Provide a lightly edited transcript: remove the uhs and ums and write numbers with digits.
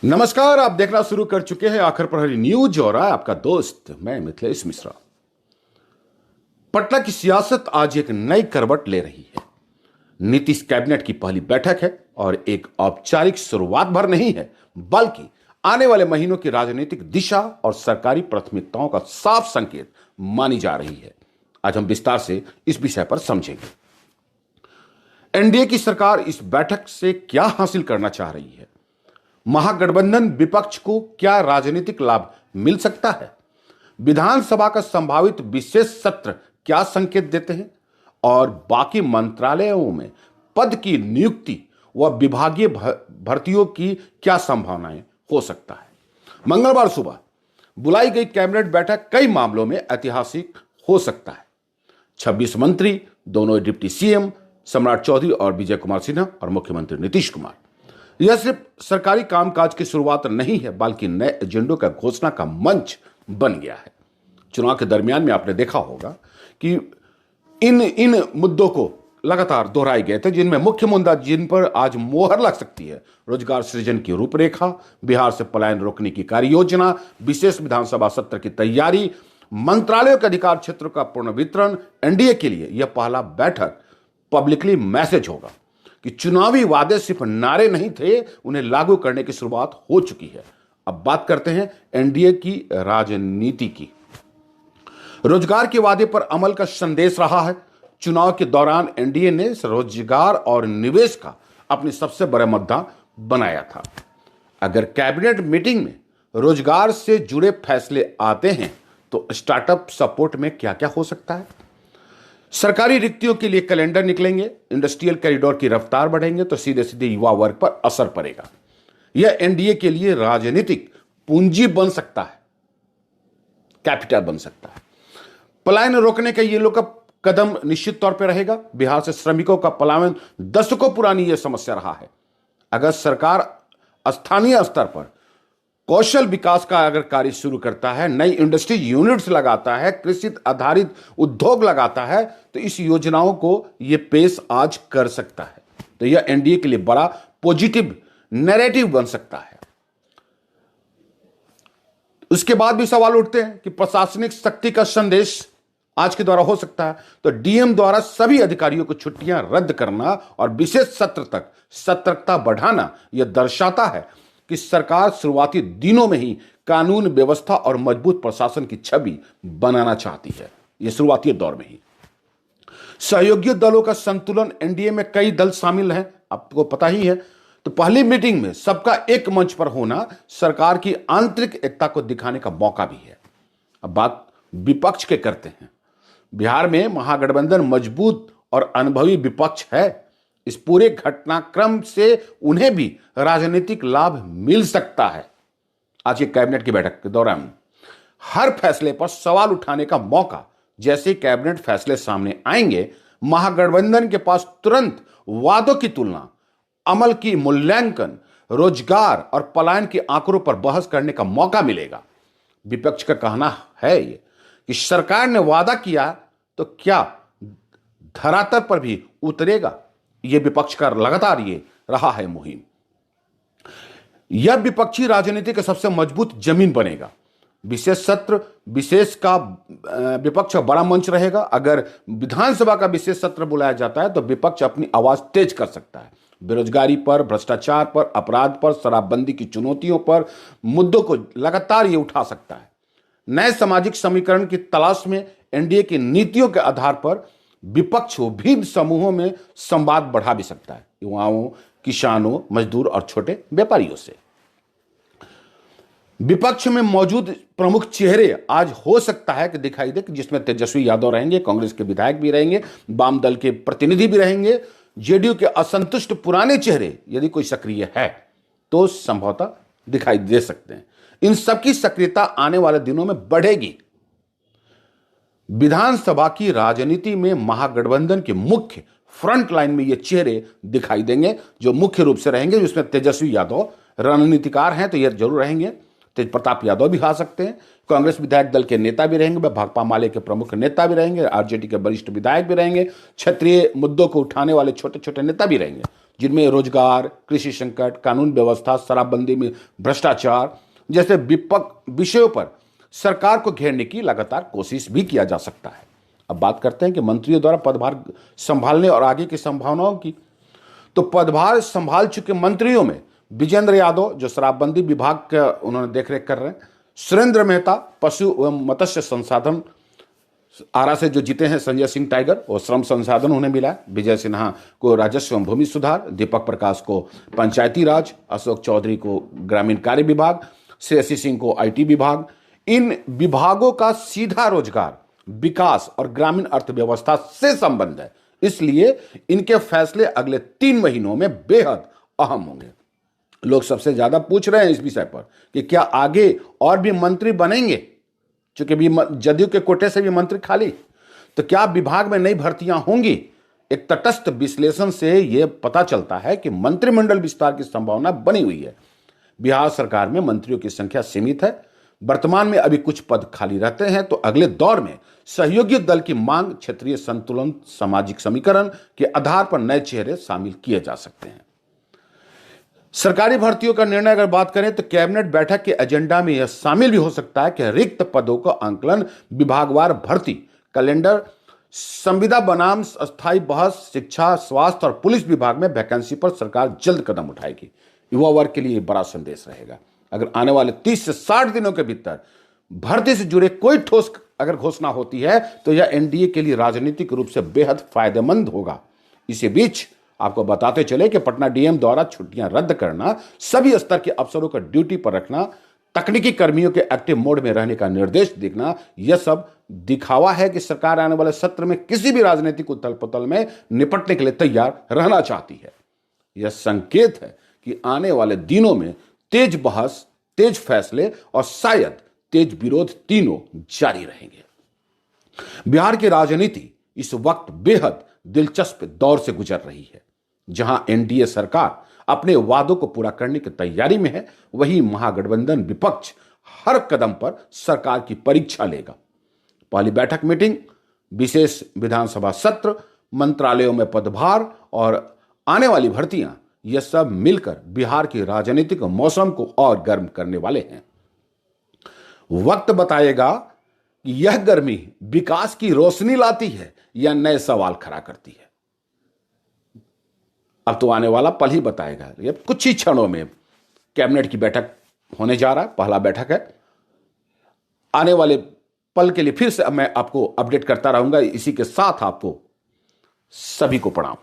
नमस्कार। आप देखना शुरू कर चुके हैं आखिर प्रहरी न्यूज और आपका दोस्त मैं मिथिलेश मिश्रा। पटना की सियासत आज एक नई करवट ले रही है। नीतीश कैबिनेट की पहली बैठक है और एक औपचारिक शुरुआत भर नहीं है, बल्कि आने वाले महीनों की राजनीतिक दिशा और सरकारी प्राथमिकताओं का साफ संकेत मानी जा रही है। आज हम विस्तार से इस विषय पर समझेंगे। एनडीए की सरकार इस बैठक से क्या हासिल करना चाह रही है? महागठबंधन विपक्ष को क्या राजनीतिक लाभ मिल सकता है? विधानसभा का संभावित विशेष सत्र क्या संकेत देते हैं? और बाकी मंत्रालयों में पद की नियुक्ति व विभागीय भर्तियों की क्या संभावनाएं हो सकता है? मंगलवार सुबह बुलाई गई कैबिनेट बैठक कई मामलों में ऐतिहासिक हो सकता है। 26 मंत्री, दोनों डिप्टी सीएम सम्राट चौधरी और विजय कुमार सिन्हा और मुख्यमंत्री नीतीश कुमार। यह सिर्फ सरकारी कामकाज की शुरुआत नहीं है, बल्कि नए एजेंडों का घोषणा का मंच बन गया है। चुनाव के दरमियान में आपने देखा होगा कि इन मुद्दों को लगातार दोहराए गए थे, जिनमें मुख्य मुद्दा जिन पर आज मोहर लग सकती है: रोजगार सृजन की रूपरेखा, बिहार से पलायन रोकने की कार्य योजना, विशेष विधानसभा सत्र की तैयारी, मंत्रालयों के अधिकार क्षेत्र का पूर्ण वितरण। एनडीए के लिए यह पहला बैठक पब्लिकली मैसेज होगा कि चुनावी वादे सिर्फ नारे नहीं थे, उन्हें लागू करने की शुरुआत हो चुकी है। अब बात करते हैं एनडीए की राजनीति की। रोजगार के वादे पर अमल का संदेश रहा है। चुनाव के दौरान एनडीए ने रोजगार और निवेश का अपनी सबसे बड़ा मुद्दा बनाया था। अगर कैबिनेट मीटिंग में रोजगार से जुड़े फैसले आते हैं तो स्टार्टअप सपोर्ट में क्या क्या हो सकता है? सरकारी रिक्तियों के लिए कैलेंडर निकलेंगे, इंडस्ट्रियल कॉरिडोर की रफ्तार बढ़ेंगे तो सीधे सीधे युवा वर्ग पर असर पड़ेगा। यह एनडीए के लिए राजनीतिक पूंजी बन सकता है, कैपिटल बन सकता है। पलायन रोकने का ये लोग का कदम निश्चित तौर पर रहेगा। बिहार से श्रमिकों का पलायन दशकों पुरानी यह समस्या रहा है। अगर सरकार स्थानीय स्तर पर कौशल विकास का अगर कार्य शुरू करता है, नई इंडस्ट्री यूनिट्स लगाता है, कृषि आधारित उद्योग लगाता है, तो इस योजनाओं को यह पेश आज कर सकता है। तो यह एनडीए के लिए बड़ा पॉजिटिव नैरेटिव बन सकता है। उसके बाद भी सवाल उठते हैं कि प्रशासनिक शक्ति का संदेश आज के द्वारा हो सकता है। तो डीएम द्वारा सभी अधिकारियों को छुट्टियां रद्द करना और विशेष सत्र तक सतर्कता बढ़ाना यह दर्शाता है कि सरकार शुरुआती दिनों में ही कानून व्यवस्था और मजबूत प्रशासन की छवि बनाना चाहती है। यह शुरुआती दौर में ही सहयोगी दलों का संतुलन, एनडीए में कई दल शामिल हैं, आपको पता ही है। तो पहली मीटिंग में सबका एक मंच पर होना सरकार की आंतरिक एकता को दिखाने का मौका भी है। अब बात विपक्ष के करते हैं। बिहार में महागठबंधन मजबूत और अनुभवी विपक्ष है। इस पूरे घटनाक्रम से उन्हें भी राजनीतिक लाभ मिल सकता है। आज की कैबिनेट की बैठक के दौरान हर फैसले पर सवाल उठाने का मौका। जैसे कैबिनेट फैसले सामने आएंगे, महागठबंधन के पास तुरंत वादों की तुलना, अमल की मूल्यांकन, रोजगार और पलायन के आंकड़ों पर बहस करने का मौका मिलेगा। विपक्ष का कहना है ये कि सरकार ने वादा किया तो क्या धरातल पर भी उतरेगा? यह विपक्ष का लगातार ये रहा है मुहिम। यह विपक्षी राजनीति का सबसे मजबूत जमीन बनेगा। विशेष सत्र विशेष का विपक्ष का बड़ा मंच रहेगा। अगर विधानसभा का विशेष सत्र बुलाया जाता है तो विपक्ष अपनी आवाज तेज कर सकता है। बेरोजगारी पर, भ्रष्टाचार पर, अपराध पर, शराबबंदी की चुनौतियों पर मुद्दों को लगातार ये उठा सकता है। नए सामाजिक समीकरण की तलाश में एनडीए की नीतियों के आधार पर विपक्ष विभिन्न समूहों में संवाद बढ़ा भी सकता है, युवाओं, किसानों, मजदूर और छोटे व्यापारियों से। विपक्ष में मौजूद प्रमुख चेहरे आज हो सकता है कि दिखाई दे कि जिसमें तेजस्वी यादव रहेंगे, कांग्रेस के विधायक भी रहेंगे, वाम दल के प्रतिनिधि भी रहेंगे, जेडीयू के असंतुष्ट पुराने चेहरे यदि कोई सक्रिय है तो संभवतः दिखाई दे सकते हैं। इन सबकी सक्रियता आने वाले दिनों में बढ़ेगी। विधानसभा की राजनीति में महागठबंधन के मुख्य फ्रंट लाइन में ये चेहरे दिखाई देंगे जो मुख्य रूप से रहेंगे, जिसमें तेजस्वी यादव रणनीतिकार हैं तो ये जरूर रहेंगे। तेज प्रताप यादव भी आ सकते हैं। कांग्रेस विधायक दल के नेता भी रहेंगे, भाकपा माले के प्रमुख नेता भी रहेंगे, आरजेडी के वरिष्ठ विधायक भी रहेंगे, क्षेत्रीय मुद्दों को उठाने वाले छोटे छोटे नेता भी रहेंगे। जिनमें रोजगार, कृषि संकट, कानून व्यवस्था, शराबबंदी में भ्रष्टाचार जैसे विषयों पर सरकार को घेरने की लगातार कोशिश भी किया जा सकता है। अब बात करते हैं कि मंत्रियों द्वारा पदभार संभालने और आगे की संभावनाओं की। तो पदभार संभाल चुके मंत्रियों में विजेंद्र यादव, जो शराबबंदी विभाग का उन्होंने देखरेख कर रहे हैं, सुरेंद्र मेहता, पशु एवं मत्स्य संसाधन आरा से जो जीते हैं, संजय सिंह टाइगर, और श्रम संसाधन उन्हें मिला, विजय सिन्हा को राजस्व एवं भूमि सुधार, दीपक प्रकाश को पंचायती राज, अशोक चौधरी को ग्रामीण कार्य विभाग, श्रेयसी सिंह को आईटी विभाग। इन विभागों का सीधा रोजगार, विकास और ग्रामीण अर्थव्यवस्था से संबंध है, इसलिए इनके फैसले अगले 3 महीनों में बेहद अहम होंगे। लोग सबसे ज्यादा पूछ रहे हैं इस विषय पर कि क्या आगे और भी मंत्री बनेंगे, चूंकि भी जदयू के कोटे से भी मंत्री खाली, तो क्या विभाग में नई भर्तियां होंगी। एक तटस्थ विश्लेषण से यह पता चलता है कि मंत्रिमंडल विस्तार की संभावना बनी हुई है। बिहार सरकार में मंत्रियों की संख्या सीमित है, वर्तमान में अभी कुछ पद खाली रहते हैं, तो अगले दौर में सहयोगी दल की मांग, क्षेत्रीय संतुलन, सामाजिक समीकरण के आधार पर नए चेहरे शामिल किए जा सकते हैं। सरकारी भर्तियों का निर्णय अगर बात करें तो कैबिनेट बैठक के एजेंडा में यह शामिल भी हो सकता है कि रिक्त पदों का आंकलन, विभागवार भर्ती कैलेंडर, संविदा बनाम अस्थायी बहस, शिक्षा, स्वास्थ्य और पुलिस विभाग में वैकेंसी पर सरकार जल्द कदम उठाएगी। युवा वर्ग के लिए बड़ा संदेश रहेगा। अगर आने वाले 30 से 60 दिनों के भीतर भर्ती से जुड़े कोई ठोस अगर घोषणा होती है तो यह एनडीए के लिए राजनीतिक रूप से बेहद फायदेमंद होगा। इसी बीच आपको बताते चले कि पटना डीएम द्वारा छुट्टियां रद्द करना, सभी स्तर के अफसरों को ड्यूटी पर रखना, तकनीकी कर्मियों के एक्टिव मोड में रहने का निर्देश देना, यह सब दिखावा है कि सरकार आने वाले सत्र में किसी भी राजनीतिक उथल पुथल में निपटने के लिए तैयार रहना चाहती है। यह संकेत है कि आने वाले दिनों में तेज बहस, तेज फैसले और शायद तेज विरोध तीनों जारी रहेंगे। बिहार की राजनीति इस वक्त बेहद दिलचस्प दौर से गुजर रही है। जहां एनडीए सरकार अपने वादों को पूरा करने की तैयारी में है, वहीं महागठबंधन विपक्ष हर कदम पर सरकार की परीक्षा लेगा। पहली बैठक मीटिंग, विशेष विधानसभा सत्र, मंत्रालयों में पदभार और आने वाली भर्तियां, यह सब मिलकर बिहार की राजनीतिक मौसम को और गर्म करने वाले हैं। वक्त बताएगा कि यह गर्मी विकास की रोशनी लाती है या नए सवाल खड़ा करती है। अब तो आने वाला पल ही बताएगा। ये कुछ ही क्षणों में कैबिनेट की बैठक होने जा रहा है, पहला बैठक है। आने वाले पल के लिए फिर से मैं आपको अपडेट करता रहूंगा। इसी के साथ आपको सभी को प्रणाम।